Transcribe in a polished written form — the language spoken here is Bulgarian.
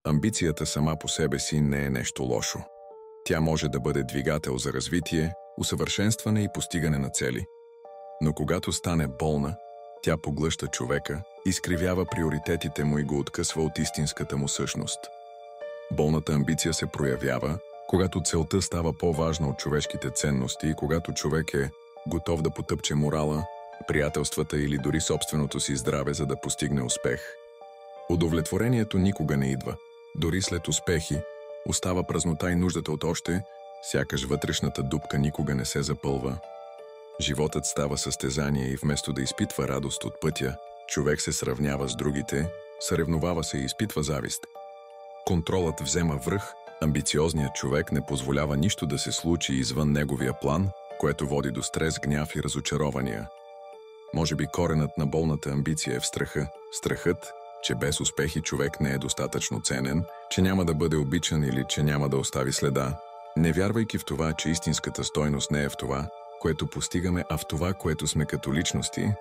Амбицията сама по себе си не е нещо лошо. Тя може да бъде двигател за развитие, усъвършенстване и постигане на цели. Но когато стане болна, тя поглъща човека, изкривява приоритетите му и го откъсва от истинската му същност. Болната амбиция се проявява, когато целта става по-важна от човешките ценности и когато човек е готов да потъпче морала, приятелствата или дори собственото си здраве, за да постигне успех. Удовлетворението никога не идва. Дори след успехи, остава празнота и нуждата от още, сякаш вътрешната дупка никога не се запълва. Животът става състезание и вместо да изпитва радост от пътя, човек се сравнява с другите, съревновава се и изпитва завист. Контролът взема връх, амбициозният човек не позволява нищо да се случи извън неговия план, което води до стрес, гняв и разочарования. Може би коренът на болната амбиция е в страха. Страхът, че без успехи човек не е достатъчно ценен, че няма да бъде обичан или че няма да остави следа, не вярвайки в това, че истинската стойност не е в това, което постигаме, а в това, което сме като личности,